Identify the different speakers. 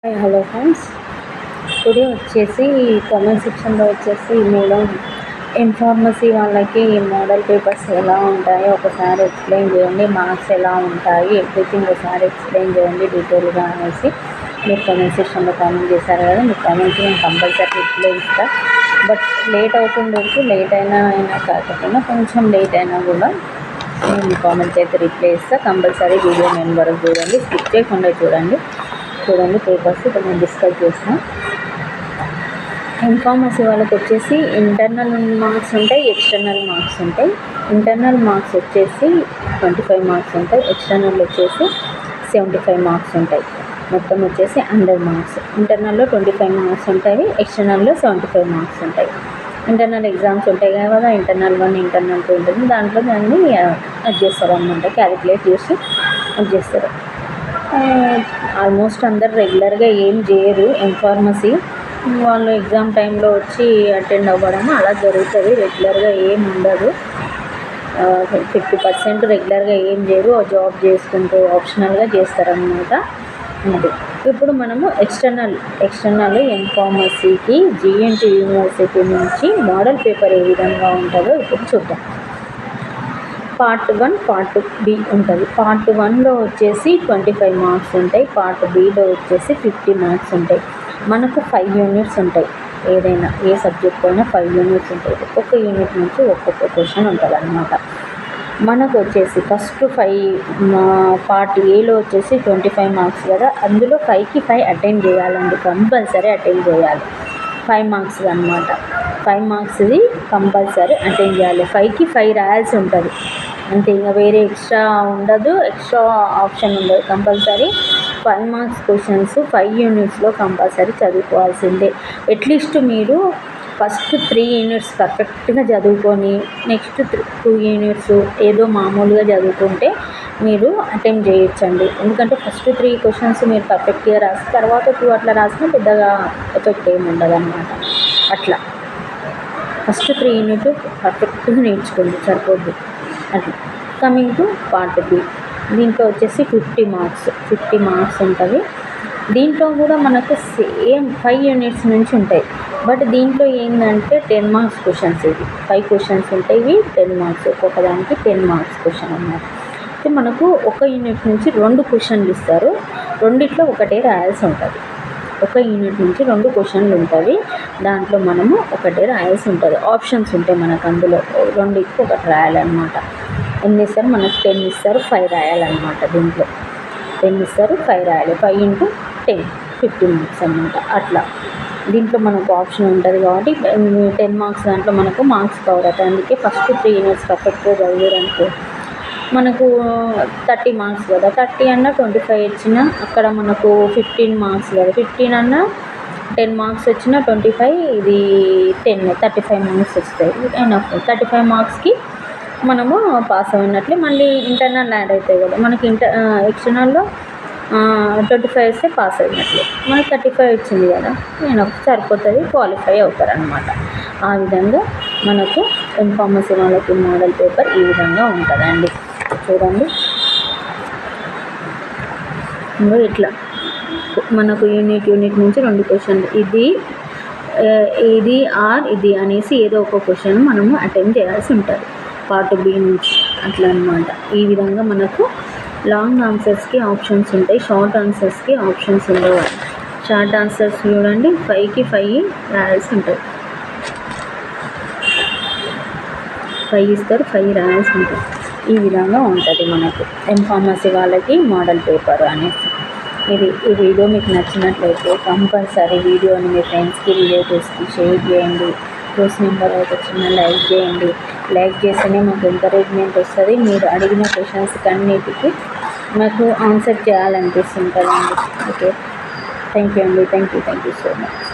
Speaker 1: Hello friends, today వచ్చేసి comment సెక్షన్లో వచ్చేసి మేడం ఇన్ఫార్మసీ వాళ్ళకి మోడల్ పేపర్స్ ఎలా ఉంటాయో ఒకసారి ఎక్స్ప్లెయిన్ చేయండి, మార్క్స్ ఎలా ఉంటాయి, ఎవ్రీథింగ్ ఒకసారి ఎక్స్ప్లెయిన్ చేయండి డీటెయిల్గా అనేసి మీరు కామెంట్ సెక్షన్లో కామెంట్ చేశారు కదా. మీ కామెంట్కి నేను కంపల్సరీ రిప్లై ఇస్తాను. బట్ లేట్ అవుతుండొచ్చు, లేట్ అయినా కాకపోయినా కొంచెం లేట్ అయినా కూడా నేను మీ కామెంట్కి అయితే రిప్లై ఇస్తాను. కంపల్సరీ వీడియో నేను వరకు చూడండి, స్కిప్ చేయకుండా చూడండి పేపర్స్ ఇప్పుడు నేను డిస్కస్ చేసిన. ఇన్ఫార్మసీ వాళ్ళకి వచ్చేసి ఇంటర్నల్ మార్క్స్ ఉంటాయి, ఎక్స్టర్నల్ మార్క్స్ ఉంటాయి. ఇంటర్నల్ మార్క్స్ వచ్చేసి 25 మార్క్స్ ఉంటాయి, ఎక్స్టర్నల్ వచ్చేసి 75 మార్క్స్ ఉంటాయి. మొత్తం వచ్చేసి 100 మార్క్స్. ఇంటర్నల్లో 25 మార్క్స్ ఉంటాయి, ఎక్స్టర్నల్లో 75 మార్క్స్ ఉంటాయి. ఇంటర్నల్ ఎగ్జామ్స్ ఉంటాయి కదా, ఇంటర్నల్ 1, ఇంటర్నల్ 2 ఉంటుంది. దాంట్లో దాన్ని చేస్తారు అన్నమాట, క్యాలిక్యులేట్ చేసి చేస్తారు. ఆల్మోస్ట్ అందరు రెగ్యులర్గా ఏం చేయరు. ఇన్ఫార్మసీ వాళ్ళు ఎగ్జామ్ టైంలో వచ్చి అటెండ్ అవ్వడం అలా జరుగుతుంది, రెగ్యులర్గా ఏం ఉండదు. 50% రెగ్యులర్గా ఏం చేయరు, జాబ్ చేసుకుంటూ ఆప్షనల్గా చేస్తారన్నమాట. అది ఇప్పుడు మనము ఎక్స్టర్నల్ ఇన్ఫార్మసీకి జిఎన్టీ యూనివర్సిటీ నుంచి మోడల్ పేపర్ ఏ విధంగా ఉంటుందో ఇప్పుడు చూద్దాం. పార్ట్ 1, పార్ట్ బి ఉంటుంది. పార్ట్ 1లో వచ్చేసి 25 మార్క్స్ ఉంటాయి, పార్ట్ బిలో వచ్చేసి 50 మార్క్స్ ఉంటాయి. మనకు 5 యూనిట్స్ ఉంటాయి. ఏదైనా ఏ సబ్జెక్ట్ అయినా 5 యూనిట్స్ ఉంటాయి. ఒక్కొక్క యూనిట్ నుంచి ఒక్కొక్క క్వశ్చన్ ఉంటుంది అన్నమాట. మనకు వచ్చేసి ఫస్ట్ 5 పార్ట్ ఏలో వచ్చేసి 25 మార్క్స్ కదా, అందులో 5కి 5 అటెండ్ చేయాలండి, కంపల్సరీ అటెండ్ చేయాలి. 5 మార్క్స్ అన్నమాట. 5 మార్క్స్ది కంపల్సరీ అటెండ్ చేయాలి. 5కి 5 రాయాల్సి ఉంటుంది అంతే, ఇంకా వేరే ఎక్స్ట్రా ఉండదు, ఎక్స్ట్రా ఆప్షన్ ఉండదు. కంపల్సరీ 5 మార్క్స్ క్వశ్చన్స్ 5 యూనిట్స్లో కంపల్సరీ చదువుకోవాల్సిందే. అట్లీస్ట్ మీరు ఫస్ట్ 3 యూనిట్స్ పర్ఫెక్ట్గా చదువుకొని నెక్స్ట్ 2 యూనిట్స్ ఏదో మామూలుగా చదువుకుంటే మీరు అటెంప్ట్ చేయొచ్చండి. ఎందుకంటే ఫస్ట్ 3 క్వశ్చన్స్ మీరు పర్ఫెక్ట్గా రాసి తర్వాత 2 అట్లా రాసినా పెద్దగా ఎఫెక్ట్ ఏమి ఉండదు అన్నమాట. అట్లా ఫస్ట్ 3 యూనిట్ పర్ఫెక్ట్గా నేర్చుకోండి, సరిపోద్ది. అట్లా కమింగ్ టు పార్ట్ బి, దీంట్లో వచ్చేసి 50 మార్క్స్ ఉంటుంది. దీంట్లో కూడా మనకు సేమ్ 5 యూనిట్స్ నుంచి ఉంటాయి. బట్ దీంట్లో ఏంటంటే 10 మార్క్స్ క్వశ్చన్స్, ఇవి 5 క్వశ్చన్స్ ఉంటాయి, ఇవి 10 మార్క్స్, ఒక్కొక్కదానికి 10 మార్క్స్ క్వశ్చన్ అన్నమాట. అయితే మనకు ఒక యూనిట్ నుంచి 2 క్వశ్చన్లు ఇస్తారు, రెండిట్లో ఒకటే రాయాల్సి ఉంటుంది. ఒక యూనిట్ నుంచి 2 క్వశ్చన్లు ఉంటుంది, దాంట్లో మనము ఒకటే రాయాల్సి ఉంటుంది. ఆప్షన్స్ ఉంటాయి మనకు, అందులో రెండింటికి ఒకటి రాయాలన్నమాట. ఎన్ని ఇస్తారు మనకు? 10 ఇస్తారు, 5 రాయాలన్నమాట. దీంట్లో 10 ఇస్తారు, 5 రాయాలి. 5 × 10 50 మార్క్స్ అన్నమాట. అట్లా దీంట్లో మనకు ఆప్షన్ ఉంటుంది కాబట్టి 10 మార్క్స్ దాంట్లో మనకు మార్క్స్ కవర్ అవుతాయి. అందుకే ఫస్ట్ 3 యూనిట్స్ పర్ఫెక్ట్గా చదివారనుకో మనకు 30 మార్క్స్ కదా, 30 అన్నా 25 వచ్చినా అక్కడ మనకు 15 మార్క్స్ కదా, 15 అన్నా 10 మార్క్స్ వచ్చినా 25, ఇది 10, 35 మార్క్స్ వస్తాయి. ఎనఫ్ 35 మార్క్స్కి మనము పాస్ అయినట్లే. మళ్ళీ ఇంటర్నల్ యాడ్ అవుతాయి కదా మనకి, ఎక్స్టర్నల్లో 25 వస్తే పాస్ అయినట్లే. మనకి 35 వచ్చింది కదా, ఎనఫ్ సరిపోతుంది, క్వాలిఫై అవుతారనమాట. ఆ విధంగా మనకు ఇన్ఫార్మసీ వాళ్ళకి మోడల్ పేపర్ ఈ విధంగా ఉంటుందండి. చూడండి, ఇట్లా మనకు యూనిట్ నుంచి 2 క్వశ్చన్లు, ఇది ఆర్ ఇది అనేసి ఏదో ఒక క్వశ్చన్ మనము అటెండ్ చేయాల్సి ఉంటుంది పార్ట్ బి నుంచి. అట్లా అన్నమాట. ఈ విధంగా మనకు లాంగ్ ఆన్సర్స్కి ఆప్షన్స్ ఉంటాయి, షార్ట్ ఆన్సర్స్కి ఆప్షన్స్ ఉండవు. షార్ట్ ఆన్సర్స్ చూడండి, 5కి 5 రాయాల్సి ఉంటుంది. 5 ఇస్తారు, 5 రాయాల్సి ఉంటుంది. ఈ విధంగా ఉంటుంది మనకు ఇన్ఫార్మసీ వాళ్ళకి మోడల్ పేపర్ అనేసి. ఈ వీడియో మీకు నచ్చినట్లయితే కంపల్సరీ వీడియోని మీ ఫ్రెండ్స్కి, రిలేటివ్స్కి షేర్ చేయండి. క్లోజ్ నెంబర్ అయితే చిన్న లైక్ చేయండి. లైక్ చేస్తేనే మాకు ఎంకరేజ్మెంట్ వస్తుంది. మీరు అడిగిన క్వశ్చన్స్కి అన్నిటికీ మాకు ఆన్సర్ చేయాలనిపిస్తుంటుందండి. ఓకే, థ్యాంక్ యూ అండి, థ్యాంక్ యూ సో మచ్.